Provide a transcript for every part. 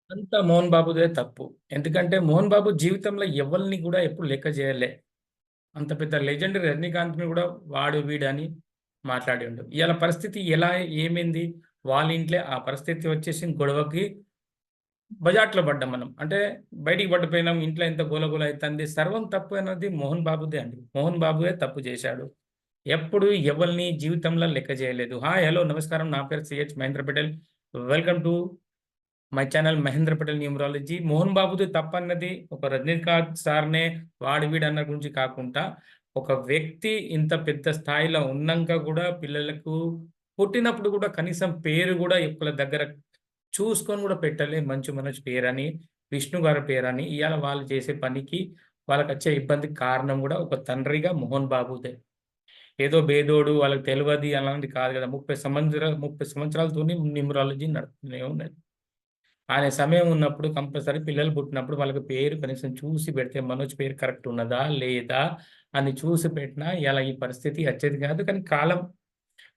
అంతా మోహన్ బాబుదే తప్పు. ఎందుకంటే మోహన్ బాబు జీవితంలో ఎవరిని కూడా ఎప్పుడు లెక్క చేయలే. అంత పెద్ద లెజెండ్ రజనీకాంత్‌ని కూడా వాడు వీడు అని మాట్లాడిండు. ఇయాల పరిస్థితి ఎలా ఏమైంది? వాళ్ళ ఇంట్లే ఆ పరిస్థితి వచ్చేసి గొడవకి బజాట్‌లో పడ్డాం మనం. అంటే బయటికి పడిపోయినాం. ఇంట్లో ఎంత గోలగోల అయితంది. సర్వం తప్పు అన్నది మోహన్ బాబుదే అండి. మోహన్ బాబుయే తప్పు చేశాడు. ఎప్పుడు ఎవరిని జీవితంలో లెక్క చేయలేదు. హాయ్! హలో! నమస్కారం. నా పేరు CH Mahendra Patel. Welcome to my channel Mahendra Patel numerology. Mohan బాబుది తప్పన్నది ఒక రజనీకాంత్ సార్‌నే వాడు వీడు అన్న గురించి కాకుండా, ఒక వ్యక్తి ఇంత పెద్ద స్థాయిలో ఉన్నంక గూడా పిల్లలకు పుట్టినప్పుడు గూడా కనీసం పేరు గూడా ఒకళ్ళ దగ్గర చూసుకొని గూడా పెట్టలే. మంచు మనోజ్ పేరని, విష్ణు గారి పేరని. ఇయాల వాళ్ళు చేసే పనికి వాళ్ళకచ్చే ఇబ్బందికి కారణం గూడా ఒక తండ్రిగా మోహన్ బాబుదే. ఏదో బేదోడు వాళ్ళకి తెలవది అలాంటిది కాదు గదా! 30 సంవత్సరాలతోని న్యూమరాలజీ నడుస్తూనే ఉన్నది. ఆయన సమయం ఉన్నప్పుడు కంపల్సరీ పిల్లలు పుట్టినప్పుడు వాళ్ళకి పేరు కనీసం చూసి పెడితే మనోజ్ పేరు కరెక్ట్ ఉన్నదా? లేదా? అని చూసి పెట్టినా ఇయాల ఈ పరిస్థితి అచ్చేది కాదు. కానీ కాలం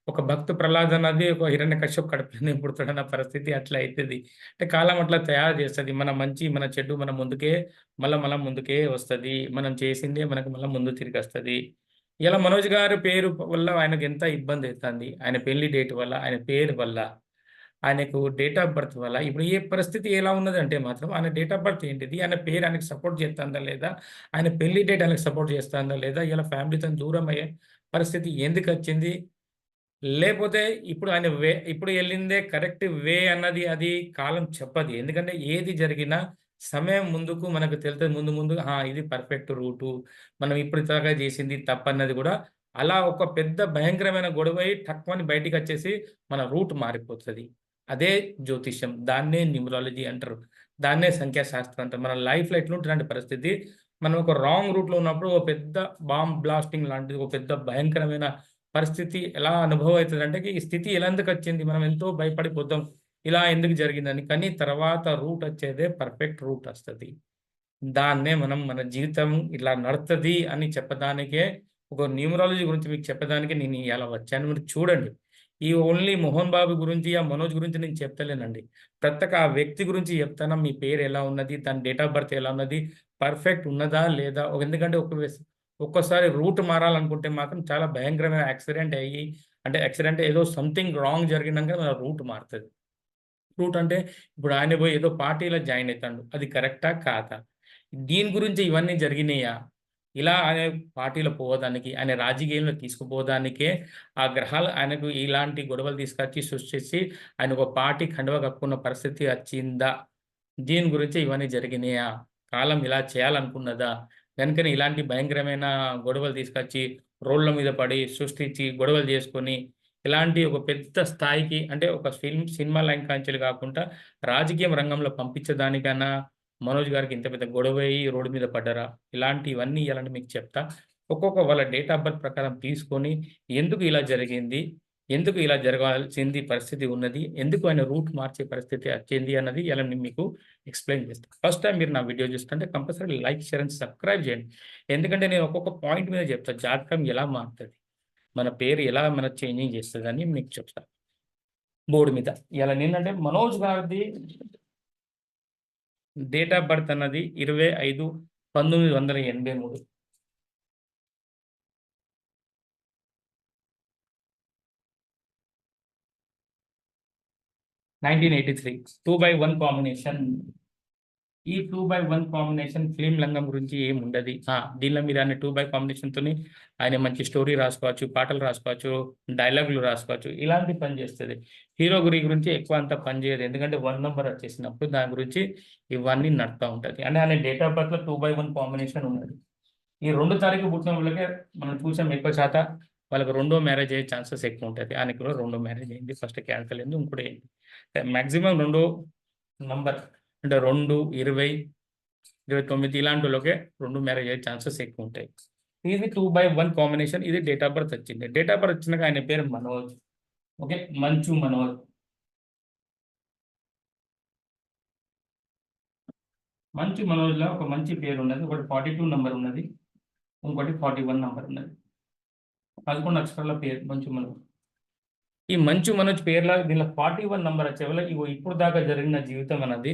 ఒక భక్త ప్రహ్లాద్ అన్నది ఒక హిరణ్యకశ్యపు కడుపులోనే పుడతాడన్న పరిస్థితి అట్లా అయితది. అంటే కాలం అట్లా తయారు చేస్తది. మన మంచి, మన చెడు మన ముందుకే మళ్ళా ముందుకే వస్తది. మనం చేసిందే మనకు మళ్ళా ముందు తిరిగొస్తది. ఇలా మనోజ్ గారి పేరు వల్ల ఆయనకెంత ఇబ్బందయితంది. ఆయన పెళ్లి డేట్ వల్ల, ఆయన పేరు వల్ల. ఆయనకు డేట్ ఆఫ్ బర్త్ వల్ల ఇప్పుడు ఏ పరిస్థితి ఎలా ఉన్నదంటే మాత్రం ఆయన డేట్ ఆఫ్ బర్త్ ఏంటిది? ఆయన పేరు ఆయనకి సపోర్ట్ చేస్తందా లేదా? ఆయన పెళ్లి డేట్ ఆయనకి సపోర్ట్ చేస్తందా లేదా? ఇలా ఫ్యామిలీతోని దూరం అయ్యే పరిస్థితి ఎందుకచ్చింది? లేపోతే ఇప్పుడు ఆయన ఇప్పుడు ఎళ్ళిందే కరెక్ట్ వే అన్నది అది కాలం చెప్పది. ఎందుకంటే ఏది జరిగినా సమయం ముందుకు మనకు తెలుతది. ముందు ఇది పర్ఫెక్ట్ రూటు. మనం ఇప్పటిదాకా చేసింది తప్పన్నది గూడా అలా ఒక పెద్ద భయంకరమైన గొడవయి టక్కుమని బయటికచ్చేసి మన రూట్ మారిపోతది. అదే జ్యోతిష్యం. దాన్నే న్యూమరాలజీ అంటారు. దాన్నే సంఖ్యాశాస్త్రం అంటారు. మన లైఫ్‌లో ఎట్లుంటదంటే పరిస్థితి, మనం ఒక రాంగ్ రూట్‌లో ఉన్నప్పుడు ఒక పెద్ద బాంబ్ బ్లాస్టింగ్ లాంటిది ఒక పెద్ద భయంకరమైన పరిస్థితి ఎలా అనుభవం అయితదంటే, ఈ స్థితి ఎలా ఎందుకొచ్చింది? మనం ఎంతో భయపడిపోతాం. ఇలా ఎందుకు జరిగిందని. కానీ తర్వాత రూట్ వచ్చేదే పర్ఫెక్ట్ రూట్ వస్తది. దాన్నే మనం మన జీవితం ఇలా నడతది అని చెప్పడానికే ఒక న్యూమరాలజీ గురించి మీకు చెప్పడానికి నేను ఇయాల వచ్చాను. మీరు చూడండి. ఈ ఓన్లీ 'మోహన్ బాబు' గురించి, ఆ 'మనోజ్' గురించి నేను చెప్తలేనండి. ఆ వ్యక్తి గురించి చెప్తాను. మీ పేరు ఎలా ఉన్నది? తన డేట్ ఆఫ్ బర్త్ ఎలా ఉన్నది? పర్ఫెక్ట్ ఉన్నదా? లేదా? ఎందుకంటే ఒక్కోసారి రూట్ మారాలనుకుంటే మాత్రం చాలా భయంకరమైన యాక్సిడెంట్ అయ్యి అంటే యాక్సిడెంట్ ఏదో సంథింగ్ రాంగ్ జరిగినంక మన రూట్ మారుతది. రూట్ అంటే ఇప్పుడు ఆయన పోయి ఏదో పార్టీలో జాయిన్ అయితాండు. అది కరెక్టా? కాదా? దీని గురించి ఇవన్నీ జరిగినయా? ఇలా ఆయన పార్టీలో పోవడానికి, ఆయన రాజకీయంలో తీసుకుపోవడానికే ఆ గ్రహాలు ఆయనకు ఇలాంటి గొడవలు తీసుకొచ్చి సృష్టించి ఆయన ఒక పార్టీ కండువా కప్పుకున్న పరిస్థితి వచ్చిందా? దీని గురించి ఇవన్నీ జరిగినయా? కాలం ఇలా చేయాలనుకున్నదా? గనుకనే ఇలాంటి భయంకరమైన గొడవలు తీసుకొచ్చి రోడ్ల మీద పడి, సృష్టించి, గొడవలు చేసుకొని, ఇలాంటి ఒక పెద్ద స్థాయికి అంటే ఒక సినిమా లైన్ కాంచెలు కాకుండా రాజకీయం రంగంలో పంపించడానికన్నా మనోజ్ గారికి ఇంత పెద్ద గొడవయ్యి రోడ్డు మీద పడ్డారా? ఇలాంటివన్నీ ఇయాలని మీకు చెప్తా. ఒక్కొక్క వాళ్ళ డేట్ ఆఫ్ బర్త్ ప్రకారం తీసుకొని ఎందుకు ఇలా జరిగింది? ఎందుకు ఇలా జరగాల్సింది పరిస్థితి ఉన్నది? ఎందుకు ఆయన రూట్ మార్చే పరిస్థితి వచ్చింది అన్నది ఇయాల నేను మీకు ఎక్స్‌ప్లెయిన్ చేస్తా. ఫస్ట్ టైమ్ మీరు నా వీడియో చూస్తుంటే compulsory like, share and subscribe చేయండి. ఎందుకంటే నేను ఒక్కొక్క పాయింట్ మీద చెప్తా. జాతకం ఎలా మారుతది? మన పేరు ఎలా మన చేంజింగ్ చేస్తదని మీకు చెప్తా. బోర్డ్ మీద. ఇయాల నేనంటే మనోజ్ గారిది డేట్ ఆఫ్ బర్త్ అన్నది 25/1983. 1983 2/1 కాంబినేషన్. ఈ 2/1 కాంబినేషన్ ఫిల్మ్ రంగం గురించి ఏముండది. దీనిలో మీరు ఆయన 2 బై కాంబినేషన్‌తోని ఆయన మంచి స్టోరీ రాసుకోవచ్చు, పాటలు రాసుకోవచ్చు, డైలాగులు రాసుకోవచ్చు. ఇలాంటి పని చేస్తది. హీరో గురించి ఎక్కువ అంత పని చేయదు. ఎందుకంటే 1 నంబర్ వచ్చేసినప్పుడు దాని గురించి ఇవన్నీ నడుతా ఉంటది. అంటే ఆయన డేట్ ఆఫ్ బర్త్‌లో 2/1 కాంబినేషన్ ఉన్నది. ఈ 2 తారీఖు పుట్టిన వాళ్ళకే మనం చూసాం ఎక్కువ శాతం వాళ్ళకి రెండో మ్యారేజ్ అయ్యే ఛాన్సెస్ ఎక్కువుంటది. ఆయనకి కూడా రెండో మ్యారేజ్ అయింది. ఫస్ట్ క్యాన్సెల్ అయింది. ఇంకోటయింది. మాక్సిమం రెండో నంబర్ అంటే 2, 20, 29 ఇలాంటోళ్ళకే 2 మ్యారేజ్ అయ్యే ఛాన్సెస్ ఎక్కువుంటాయి. ఇది 2/1 కాంబినేషన్. ఇది డేట్ ఆఫ్ బర్త్ వచ్చింది. డేట్ ఆఫ్ బర్త్ వచ్చినాక ఆయన పేరు మనోజ్. ఓకే. మంచు మనోజ్. మంచు మనోజ్‌లో ఒక మంచి పేరున్నది. ఒకటి 42 నంబర్ ఉన్నది. ఇంకోటి 41 నంబర్ ఉన్నది. 11 అక్షరాల పేరు మంచు మనోజ్. ఈ మంచు మనోజ్ పేర్ల దీనిలో 41 నంబర్ వచ్చేవల్ల ఇగో ఇప్పుడు దాకా జరిగిన జీవితం అన్నది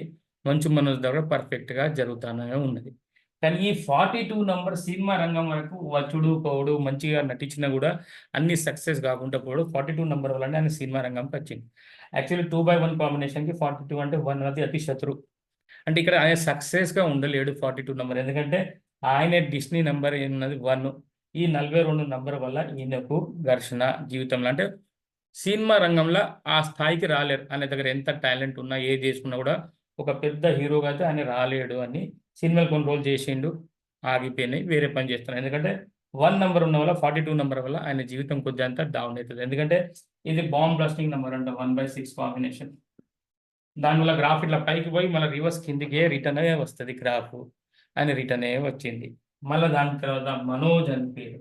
మంచు మనోజ్ దగ్గర పర్ఫెక్ట్గా జరుగుతూనే ఉన్నది. కానీ ఈ 42 నంబర్ సినిమా రంగం వరకు వచ్చుడు పోవుడు మంచిగా నటించినా కూడా అన్ని సక్సెస్ కాకుండా పోవడు 42 నంబర్ వల్లనే ఆయన సినిమా రంగంకి వచ్చింది. యాక్చువల్లీ 2/1 కాంబినేషన్కి 42 అంటే 1 అనేది అతి శత్రు. అంటే ఇక్కడ ఆయన సక్సెస్గా ఉండలేడు 42 నంబర్. ఎందుకంటే ఆయన డిస్నీ నంబర్ ఉన్నది 1. ఈ 42 నంబర్ వల్ల ఈయనకు ఘర్షణ జీవితంలో అంటే సినిమా రంగంలో ఆ స్థాయికి రాలేరు. ఆయన దగ్గర ఎంత టాలెంట్ ఉన్నా ఏది చేసుకున్నా కూడా ఒక పెద్ద హీరోగా అయితే ఆయన రాలేడు అని సినిమాలు కొన్ని రోజులు చేసిండు, ఆగిపోయినాయి, వేరే పని చేస్తున్నాడు. ఎందుకంటే 1 నంబర్ ఉన్న వల్ల 42 నంబర్ వల్ల ఆయన జీవితం కొద్దిగా అంతా డౌన్ అవుతుంది. ఎందుకంటే ఇది బాంబ్ బ్లాస్టింగ్ నంబర్ అంట 1/6 కాంబినేషన్. దానివల్ల గ్రాఫ్ ఇట్లా పైకి పోయి మళ్ళీ రివర్స్ కిందికే రిటర్న్ అయ్యే వస్తుంది గ్రాఫ్. ఆయన రిటర్న్ అయ్యే వచ్చింది. మళ్ళీ దాని తర్వాత మనోజ్ అని పేరు,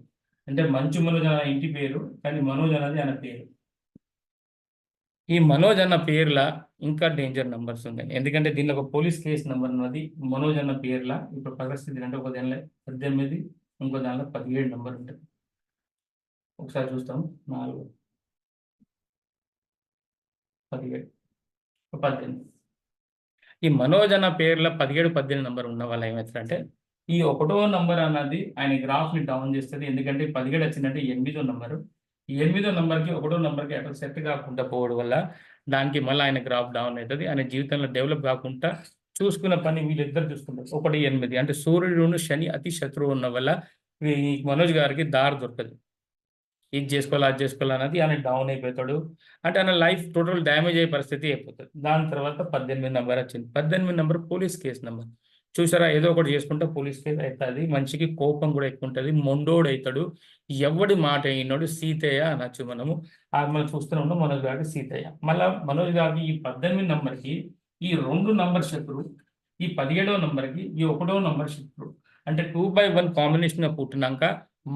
అంటే మంచు మనోజ్ అనే ఇంటి పేరు, కానీ మనోజ్ అనేది ఆయన పేరు. ఈ మనోజ్ అన్న పేర్ల ఇంకా డేంజర్ నంబర్స్ ఉన్నాయి. ఎందుకంటే దీనిలో ఒక పోలీస్ కేసు నంబర్ ఉన్నది మనోజ్ అన్న పేర్ల. ఇప్పుడు పరిస్థితి అంటే ఒక దానిలో 18, ఇంకో దానిలో 17 నంబర్ ఉంటుంది. ఒకసారి చూస్తాం. 4, 17, 18. ఈ మనోజ్ అన్న పేర్ల 17, 18 నంబర్ ఉన్న వాళ్ళు ఏమవుతారంటే ఈ 1వ నంబర్ అన్నది ఆయన గ్రాఫ్ని డౌన్ చేస్తుంది. ఎందుకంటే 17 వచ్చిందంటే 8వ నంబరు. ఈ 8వ నంబర్కి 1వ నంబర్కి అక్కడ సెట్ కాకుండా పోవడం వల్ల దానికి మళ్ళీ ఆయన గ్రాఫ్ డౌన్ అవుతుంది. ఆయన జీవితంలో డెవలప్ కాకుండా చూసుకున్న పని వీళ్ళిద్దరు చూసుకుంటారు. 1, 8 అంటే సూర్యుడును శని అతి శత్రువు ఉన్న వల్ల ఈ మనోజ్ గారికి దారి దొరకదు. ఇది చేసుకోవాలి అది చేసుకోవాలి అనేది ఆయన డౌన్ అయిపోతాడు. అంటే ఆయన లైఫ్ టోటల్ డ్యామేజ్ అయ్యే పరిస్థితి అయిపోతుంది. దాని తర్వాత 18 నంబర్ వచ్చింది. 18 నంబర్ పోలీస్ కేసు నెంబర్. చూసారా, ఏదో ఒకటి చేసుకుంటే పోలీస్ కేసు అవుతుంది. మనిషికి కోపం కూడా ఎక్కువ ఉంటుంది, మొండోడు అవుతాడు, ఎవడి మాట అయినాడు. సీతయ్య అనొచ్చు మనము. మనం చూస్తూనే ఉన్నాం మనోజ్ గారికి సీతయ్య. మళ్ళీ మనోజ్ గారికి ఈ 18 నంబర్కి ఈ 2 నంబర్ శత్రు, ఈ 17వ నంబర్కి ఈ 1వ నంబర్ శత్రు. అంటే 2/1 కాంబినేషన్ పుట్టినాక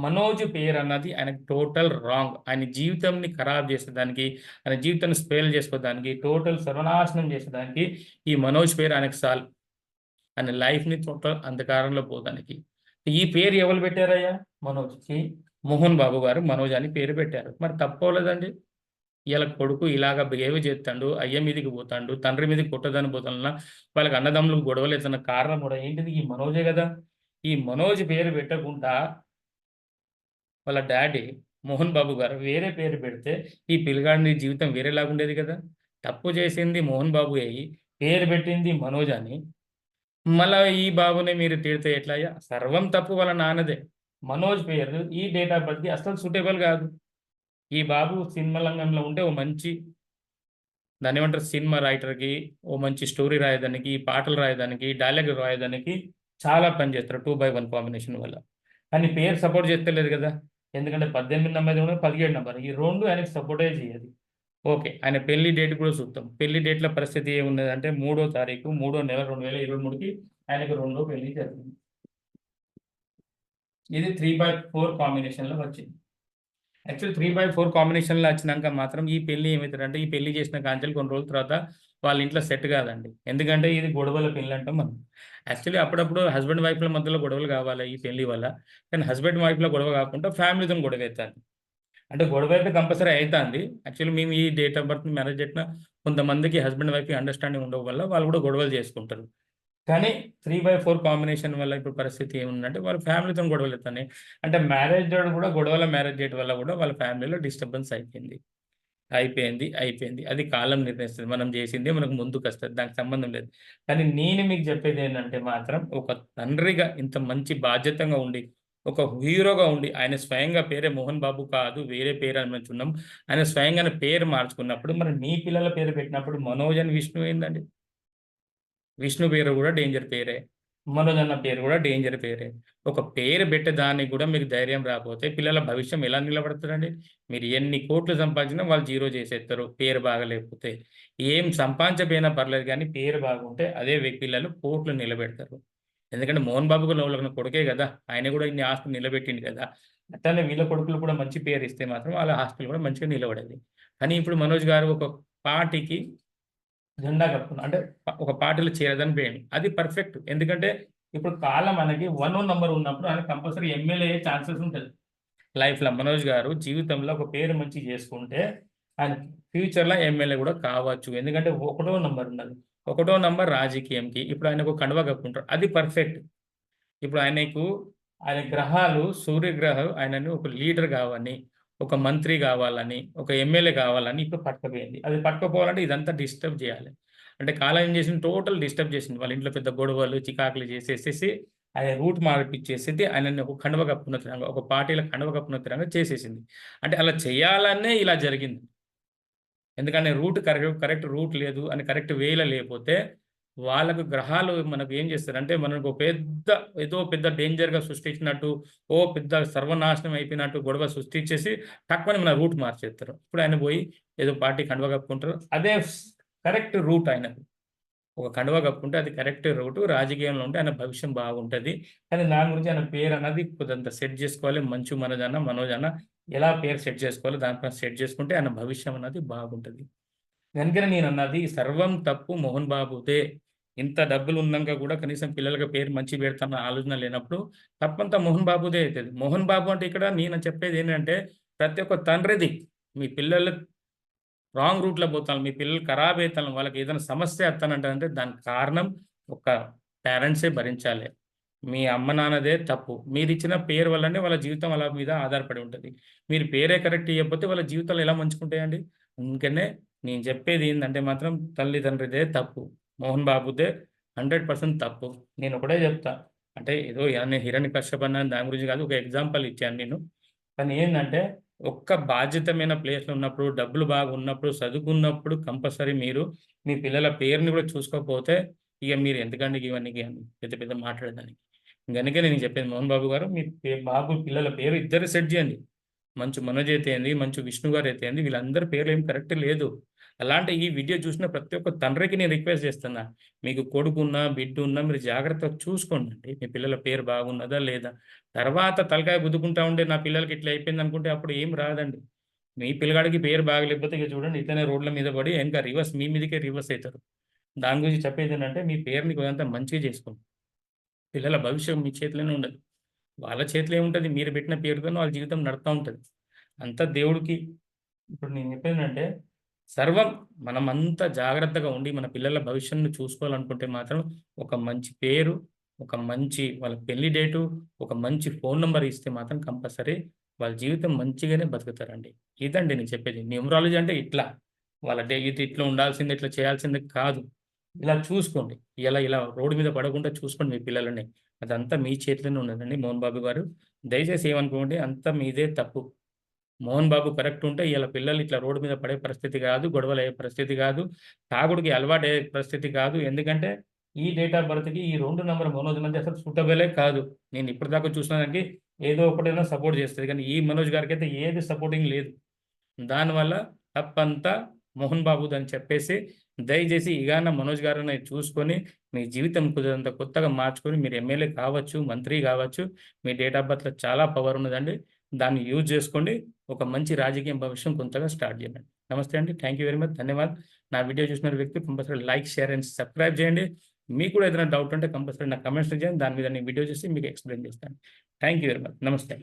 మనోజ్ పేరు అన్నది ఆయనకు టోటల్ రాంగ్. ఆయన జీవితాన్ని ఖరాబ్ చేసేదానికి, ఆయన జీవితాన్ని స్పేల్ చేసుకోవడానికి, టోటల్ సర్వనాశనం చేసేదానికి ఈ మనోజ్ పేరు ఆయనకు చాలు. ఆయన లైఫ్ని టోటల్ అంధకారంలో పోదానికి. ఈ పేరు ఎవరు పెట్టారయ్యా? మనోజ్కి మోహన్ బాబు గారు మనోజ్ అని పేరు పెట్టారు. మరి తప్పలేదండి. ఇలా కొడుకు ఇలాగ బిహేవ్ చేస్తాడు, అయ్య మీదకి పోతాడు, తండ్రి మీదకి కొట్టదని పోతున్నా, వాళ్ళకి అన్నదమ్ములకు గొడవలు అవుతున్న కారణం కూడా ఏంటిది? ఈ మనోజే కదా. ఈ మనోజ్ పేరు పెట్టకుండా వాళ్ళ డాడీ మోహన్ బాబు గారు వేరే పేరు పెడితే ఈ పిల్లగాడిని జీవితం వేరేలాగా ఉండేది కదా. తప్పు చేసింది మోహన్ బాబు అయ్యి పేరు పెట్టింది మనోజ్ అని, మళ్ళా ఈ బాబుని మీరు తిడితే ఎట్లా? సర్వం తప్పు వాళ్ళ నాన్నదే. మనోజ్ పేరు ఈ డేట్ ఆఫ్ బర్త్కి అసలు సూటబుల్ కాదు. ఈ బాబు సినిమా రంగంలో ఉంటే ఓ మంచి దాన్ని ఏమంటారు, సినిమా రైటర్కి ఓ మంచి స్టోరీ రాయడానికి, పాటలు రాయడానికి, డైలాగ్ రాయడానికి చాలా పని చేస్తారు 2/1 కాంబినేషన్ వల్ల. కానీ పేరు సపోర్ట్ చేస్తలేదు కదా. ఎందుకంటే 18 నంబర్ 17 నంబర్ ఈ 2 ఆయనకి సపోర్టే చేయదు. ఓకే, ఆయన పెళ్లి డేట్ కూడా చూద్దాం. పెళ్లి డేట్ల పరిస్థితి ఏమున్నది అంటే 3వ తారీఖు 3వ నెల 2023కి ఆయనకు 2వ పెళ్లి జరిగింది. ఇది 3/4 కాంబినేషన్లో వచ్చింది. యాక్చువల్లీ 3/4 కాంబినేషన్లో వచ్చినాక మాత్రం ఈ పెళ్లి ఏమవుతారంటే, ఈ పెళ్లి చేసిన కాంచెలు కొన్ని రోజుల తర్వాత వాళ్ళ ఇంట్లో సెట్ కాదండి. ఎందుకంటే ఇది గొడవల పెళ్లి అంటాం మనం. యాక్చువల్లీ అప్పుడప్పుడు హస్బెండ్ వైఫ్ల మధ్యలో గొడవలు కావాలి ఈ పెళ్లి వల్ల. కానీ హస్బెండ్ వైఫ్లో గొడవ కాకుండా ఫ్యామిలీతో గొడవ అవుతుంది. అంటే గొడవ అయితే కంపల్సరీ అవుతుంది. యాక్చువల్లీ మేము ఈ డేట్ ఆఫ్ బర్త్ మ్యారేజ్ చేసిన కొంతమందికి హస్బెండ్ వైఫ్కి అండర్స్టాండింగ్ ఉండడం వల్ల వాళ్ళు కూడా గొడవలు చేసుకుంటారు. కానీ 3/4 కాంబినేషన్ వల్ల ఇప్పుడు పరిస్థితి ఏముందంటే వాళ్ళ ఫ్యామిలీతో గొడవలు అవుతున్నాయి. అంటే మ్యారేజ్ డేట్ కూడా గొడవల మ్యారేజ్ డేట్ వల్ల కూడా వాళ్ళ ఫ్యామిలీలో డిస్టర్బెన్స్ అయిపోయింది. అది కాలం నిర్ణయిస్తుంది. మనం చేసింది మనకు ముందుకు వస్తుంది, దానికి సంబంధం లేదు. కానీ నేను మీకు చెప్పేది ఏంటంటే మాత్రం ఒక తండ్రిగా ఇంత మంచి బాధ్యతగా ఉండి, ఒక హీరోగా ఉండి, ఆయన స్వయంగా పేరే మోహన్ బాబు కాదు వేరే పేరు అని mention ఆయన స్వయంగా పేరు మార్చుకున్నప్పుడు మరి మీ పిల్లల పేరు పెట్టినప్పుడు మనోజ్ అని విష్ణు ఏందండి? విష్ణు పేరు కూడా డేంజర్ పేరే. మనోజ్ అన్న పేరు కూడా డేంజర్ పేరే. ఒక పేరు పెట్టేదానికి కూడా మీకు ధైర్యం రాకపోతే పిల్లల భవిష్యం ఎలా నిలబడతారండి? మీరు ఎన్ని కోట్లు సంపాదించినా వాళ్ళు జీరో చేసేస్తారు పేరు బాగలేకపోతే. ఏం సంపాదించకపోయినా పర్లేదు కానీ పేరు బాగుంటే అదే పిల్లలు కోట్లు నిలబెడతారు. ఎందుకంటే మోహన్ బాబు కూడా వాళ్ళకి కొడుకే కదా. ఆయన కూడా ఇన్ని ఆస్తులు నిలబెట్టిండు కదా. అట్లనే వీళ్ళ కొడుకులు కూడా మంచి పేరు ఇస్తే మాత్రం వాళ్ళ ఆస్తులు కూడా మంచిగా నిలబడేది. కానీ ఇప్పుడు మనోజ్ గారు ఒక పార్టీకి జెండా కప్పుకున్నాడు. అంటే ఒక పార్టీలో చేరదని పోయింది. అది పర్ఫెక్ట్. ఎందుకంటే ఇప్పుడు కాలం మనకి 1 నంబర్ ఉన్నప్పుడు ఆయన కంపల్సరీ ఎమ్మెల్యే అయ్యే ఛాన్సెస్ ఉంటుంది లైఫ్‌లో. మనోజ్ గారు జీవితంలో ఒక పేరు మంచిగా చేసుకుంటే ఆయన ఫ్యూచర్‌లో ఎమ్మెల్యే కూడా కావచ్చు. ఎందుకంటే ఒకటో నంబర్ ఉన్నది. ఒకటో నంబర్ రాజకీయంకి. ఇప్పుడు ఆయనకు కండువా కప్పుకుంటాడు. అది పర్ఫెక్ట్. ఇప్పుడు ఆయన గ్రహాలు సూర్యగ్రహం ఆయనని ఒక లీడర్ కావని, ఒక మంత్రి కావాలని, ఒక ఎమ్మెల్యే కావాలని ఇప్పుడు పట్టుకపోయింది. అది పట్టుకపోవాలంటే ఇదంతా డిస్టర్బ్ చేయాలి. అంటే కాలం ఏం చేసింది టోటల్ డిస్టర్బ్ చేసింది. వాళ్ళ ఇంట్లో పెద్ద గొడవలు, చికాకులు చేసేసేసి ఆయన రూట్ మార్పిచ్చేసింది. ఆయనని ఒక కండువ కప్పుకున్న ఒక పార్టీల కండువ కప్పుకున్న చేసేసింది. అంటే అలా చేయాలనే ఇలా జరిగింది. ఎందుకంటే రూట్ కరెక్ట్ రూట్ లేదు అని కరెక్ట్ వేలో లేకపోతే వాళ్ళకు గ్రహాలు మనకు ఏం చేస్తారంటే మనకు ఏదో పెద్ద డేంజర్‌గా సృష్టించినట్టు, పెద్ద సర్వనాశనం అయిపోయినట్టు గొడవ సృష్టించేసి టక్కుమని మన రూట్ మార్చేస్తారు. ఇప్పుడు ఆయన పోయి ఏదో పార్టీ కండువా కప్పుకుంటారు. అదే కరెక్ట్ రూట్ ఆయనకు. ఒక కండువా కప్పుకుంటే అది కరెక్ట్ రూటు. రాజకీయంలో ఉంటే ఆయన భవిష్యం బాగుంటది. కానీ దాని గురించి ఆయన పేరన్నది కొంత సెట్ జేసుకోవాలి. మంచు మనోజ్ అన్న ఎలా పేరు సెట్ జేసుకోవాలో దానిపైన సెట్ జేసుకుంటే ఆయన భవిష్యం అన్నది బాగుంటది. గనుకనే నేనన్నది సర్వం తప్పు మోహన్ బాబుదే. ఇంత డబ్బులున్నంక గూడా కనీసం పిల్లలకి పేరు మంచిగా పెడతాన్న ఆలోచన లేనప్పుడు తప్పంతా మోహన్ బాబుదే అయితది. మోహన్ బాబు అంటే ఇక్కడ నేను చెప్పేదేంటంటే ప్రతి ఒక్క తండ్రిది. మీ పిల్లలు రాంగ్ రూట్‌లో పోతాళ్ళు. మీ పిల్లలు ఖరాబ్ అయితాళ్ళు. వాళ్ళకి ఏదైనా సమస్య వత్తనంటే దానికి కారణం ఒక పేరెంట్సే భరించాలి. మీ అమ్మ నాన్నదే తప్పు. మీరిచ్చిన పేరు వల్లనే వాళ్ళ జీవితం అలా మీద ఆధారపడి ఉంటది. మీరు పేరే కరెక్ట్ ఇయ్యకపోతే వాళ్ళ జీవితాలు ఎలా మంచిగుంటాయండి? అందుకనే నేను చెప్పేది ఏందంటే మాత్రం తల్లిదండ్రిదే తప్పు. మోహన్ బాబుదే 100% తప్పు. నేనొకటే చెప్తా. అంటే ఏదో నేను హిరణ్యకశ్యప్ అన్నాను దాని గురించి కాదు. ఒక ఎగ్జాంపుల్ ఇచ్చాను నేను. కానీ ఏందంటే ఒక్క బాధ్యతమైన ప్లేస్‌లో ఉన్నప్పుడు, డబ్బులు బాగున్నప్పుడు, చదువుకున్నప్పుడు కంపల్సరీ మీరు మీ పిల్లల పేరుని కూడా చూసుకోకపోతే ఇగ మీరు ఎందుకండి ఇవన్నీ పెద్ద పెద్ద మాట్లాడేదానికి. గనుకే నేను చెప్పేది మోహన్ బాబు గారు మీ బాబు పిల్లల పేరు ఇద్దరు సెట్ చేయండి. మంచు మనోజ్ అయితే ఏంది, మంచు విష్ణు గారు అయితే ఏంది వీళ్ళందరి పేర్లు ఏమి కరెక్ట్ లేదు. అలాంటి ఈ వీడియో చూసిన ప్రతి ఒక్క తండ్రికి నేను రిక్వెస్ట్ చేస్తున్నా. మీకు కొడుకున్నా, బిడ్డున్నా మీరు జాగ్రత్తగా చూసుకోండండి. మీ పిల్లల పేరు బాగున్నదా లేదా? తర్వాత తలకాయ గుద్దుకుంటా ఉండే నా పిల్లలకి ఇట్లా అయిపోయిందనుకుంటే అప్పుడు ఏం రాదండి. మీ పిల్లగాడికి పేరు బాగలేకపోతే ఇక చూడండి ఇట్లనే రోడ్ల మీద పడి ఇంకా రివర్స్ మీ మీదకే రివర్స్ అయితారు. దాని గురించి చెప్పేదేంటంటే మీ పేరుని కొంత మంచిగా చేసుకోండి. పిల్లల భవిష్యత్తు మీ చేతిలోనే ఉండదు. వాళ్ళ చేతిలో ఏముంటది మీరు పెట్టిన పేరుతోనే వాళ్ళ జీవితం నడుస్తా ఉంటది. అంతా దేవుడికి ఇప్పుడు నేను చెప్పేదేంటంటే సర్వం మనమంతా జాగ్రత్తగా ఉండి మన పిల్లల భవిష్యత్తును చూసుకోవాలనుకుంటే మాత్రం ఒక మంచి పేరు, ఒక మంచి వాళ్ళ పెళ్లి డేటు, ఒక మంచి ఫోను నంబర్ ఇస్తే మాత్రం కంపల్సరీ వాళ్ళ జీవితం మంచిగానే బతుకుతారండి. ఇదండి నేను చెప్పేది. న్యూమరాలజీ అంటే ఇట్లా. వాళ్ళ ఇది ఇట్లా ఉండాల్సిందే, ఇట్లా చేయాల్సిందే కాదు. ఇలా చూసుకోండి. ఇలా రోడ్డు మీద పడకుండా చూసుకోండి మీ పిల్లలని. అదంతా మీ చేతిలోనే ఉన్నదండి మోహన్ బాబు గారు. దయచేసి ఏమనుకోకండి అంతా మీదే తప్పు. మోహన్ బాబు కరెక్ట్ ఉంటే ఇయాల పిల్లలు ఇట్లా రోడ్డు మీద పడే పరిస్థితి గాదు. గొడవలయ్యే పరిస్థితి గాదు. తాగుడుకి అలవాటయ్యే పరిస్థితి కాదు. ఎందుకంటే ఈ డేట్ ఆఫ్ బర్త్‌కి ఈ 2 నంబర్ మనోజ్ మధ్య అసలు సూటబులే కాదు. నేను ఇప్పటిదాకా చూసిన దానికి ఏదో ఒకటైనా సపోర్ట్ చేస్తది. కానీ ఈ మనోజ్ గారికైతే ఏది సపోర్టింగ్ లేదు. దానివల్ల తప్పంతా మోహన్ బాబుదని చెప్పేసి దయచేసి ఇగాన మనోజ్ గారిని చూసుకొని మీ జీవితం కుదిరంత కొత్తగా మార్చుకొని మీరు ఎమ్మెల్యే కావచ్చు, మంత్రి కావచ్చు. మీ డేట్ ఆఫ్ బర్త్‌లో చాలా పవర్ ఉన్నదండి. దాన్ని యూజ్ చేసుకోండి. ఒక మంచి రాజకీయ భవిష్యం కొంతగా స్టార్ట్ చేయండి. నమస్తే అండి. Thank you very much. ధన్యవాదాలు. నా వీడియో చూసిన వ్యక్తి compulsory like, share and subscribe చేయండి. మీకు కూడా ఏదైనా డౌట్ ఉంటే కంపల్సరీ నాకు కామెంట్స్‌లో చేయండి. దాని మీద నేను వీడియో చేసి మీకు ఎక్స్‌ప్లెయిన్ చేస్తాను. Thank you very much. నమస్తే.